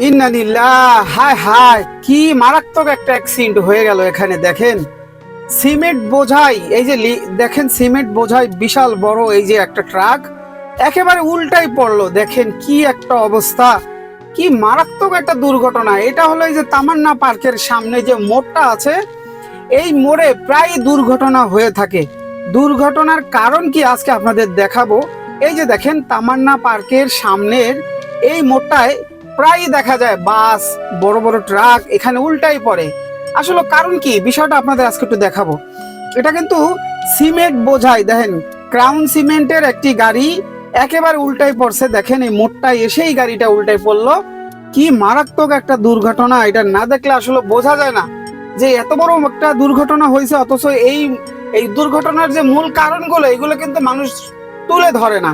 ইন্নালিল্লাহ, হায় হায়, কি মারাত্মক একটা অ্যাক্সিডেন্ট হয়ে গেল এখানে। দেখেন সিমেন্ট বোঝাই, এই যে দেখেন সিমেন্ট বোঝাই বিশাল বড় এই যে একটা ট্রাক একেবারে উল্টাই পড়লো। দেখেন কি একটা অবস্থা, কি মারাত্মক একটা দুর্ঘটনা। এটা হলো এই যে তামান্না পার্কের সামনে যে মোড়টা আছে, এই মোড়ে প্রায় দুর্ঘটনা হয়ে থাকে। দুর্ঘটনার কারণ কি আজকে আপনাদের দেখাবো। এই যে দেখেন তামান্না পার্কের সামনের এই মোড়টায় প্রায় দেখা যায় বাস, বড় বড় ট্রাক এখানে উল্টাই পড়ে। আসলে কারণ কি বিষয়টা আপনাদের আজকে একটু দেখাবো। এটা কিন্তু সিমেন্ট বোঝাই, দেখেন ক্রাউন সিমেন্টের একটি গাড়ি একেবারে উল্টাই পড়ছে। দেখেন এই মোড়টায় এসেই গাড়িটা উল্টাই পড়লো। কি মারাত্মক একটা দুর্ঘটনা, এটা না দেখলে আসলে বোঝা যায় না যে এত বড় একটা দুর্ঘটনা হয়েছে। অথচ এই এই দুর্ঘটনার যে মূল কারণগুলো এগুলো কিন্তু মানুষ তুলে ধরে না।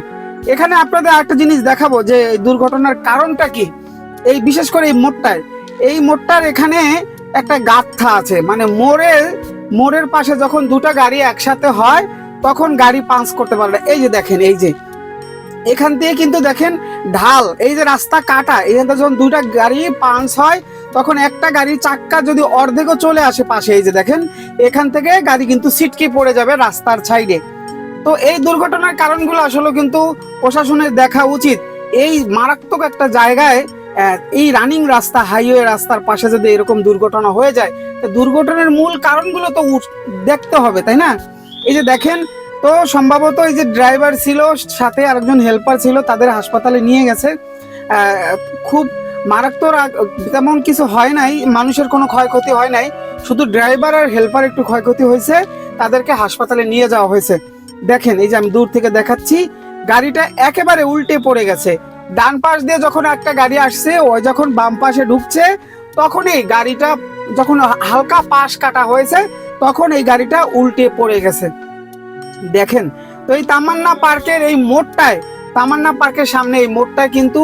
এখানে আপনাদের একটা জিনিস দেখাবো যে এই দুর্ঘটনার কারণটা কি। এই বিশেষ করে এই মোড়টার এখানে একটা গাঁথা আছে, মানে মোড়ের পাশে যখন দুটো গাড়ি একসাথে হয় তখন গাড়ি পাঞ্চ করতে পারে না। এই যে দেখেন, এই যে এখান থেকে কিন্তু দেখেন ঢাল, এই যে রাস্তা কাটা, এখান থেকে যখন দুইটা গাড়ি পাঞ্চ হয় তখন একটা গাড়ির চাক্কা যদি অর্ধেকও চলে আসে পাশে, এই যে দেখেন এখান থেকে গাড়ি কিন্তু ছিটকে পড়ে যাবে রাস্তার সাইডে। তো এই দুর্ঘটনার কারণগুলো আসলে কিন্তু প্রশাসনের দেখা উচিত। এই মারাত্মক একটা জায়গায় এই রানিং রাস্তা, হাইওয়ে রাস্তার পাশে যদি এরকম দুর্ঘটনা হয়ে যায়, তো দুর্ঘটনার মূল কারণগুলো তো দেখতে হবে, তাই না? এই যে দেখেন, তো সম্ভবত এই যে ড্রাইভার ছিল, সাথে আরেকজন হেল্পার ছিল, তাদের হাসপাতালে নিয়ে গেছে। খুব মারাত্মক তেমন কিছু হয় নাই, মানুষের কোনো ক্ষয়ক্ষতি হয় নাই, শুধু ড্রাইভার আর হেল্পার একটু ক্ষয়ক্ষতি হয়েছে, তাদেরকে হাসপাতালে নিয়ে যাওয়া হয়েছে। দেখেন এই যে আমি দূর থেকে দেখাচ্ছি, গাড়িটা একেবারে উল্টে পড়ে গেছে। ডান পাশ দিয়ে যখন একটা গাড়ি আসছে, ওই যখন বাম পাশে ঢুকছে তখনই গাড়িটা, যখন হালকা পাশ কাটা হয়েছে তখন এই গাড়িটা উল্টে পড়ে গেছে। দেখেন, তো এই তামান্না পার্কের এই মোড়টায়, তামান্না পার্কের সামনে এই মোড়টায় কিন্তু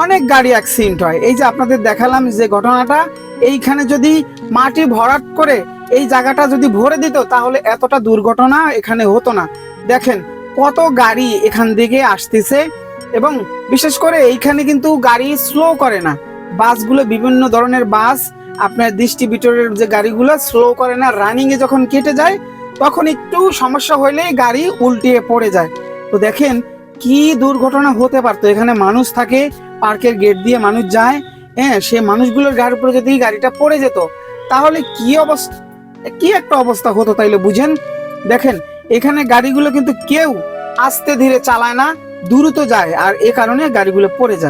অনেক গাড়ি অ্যাক্সিডেন্ট হয়। এই যে আপনাদের দেখালাম যে ঘটনাটা, এইখানে যদি মাটি ভরাট করে এই জায়গাটা যদি ভরে দিত তাহলে এতটা দুর্ঘটনা এখানে হতো না। দেখেন কত গাড়ি এখান থেকে আসতেছে, এবং বিশেষ করে এইখানে কিন্তু গাড়ি স্লো করে না। বাসগুলো, বিভিন্ন ধরনের বাস আপনার ডিস্ট্রিবিউটরের যে গাড়িগুলো স্লো করে না, রানিং এ যখন কেটে যায় তখন একটু সমস্যা হলে গাড়ি উল্টিয়ে পড়ে যায়। তো দেখেন কি দুর্ঘটনা হতে পারতো। এখানে মানুষ থাকে, পার্কের গেট দিয়ে মানুষ যায়, হ্যাঁ, সে মানুষগুলোর গাড়ির উপরে যদি গাড়িটা পড়ে যেত তাহলে কি অবস্থা, কি একটা অবস্থা হতো তাইলে বুঝেন। দেখেন এখানে গাড়িগুলো কিন্তু কেউ আস্তে ধীরে চালায় না, দ্রুত যায়, আর এ কারণে গাড়িগুলো পড়ে যায়।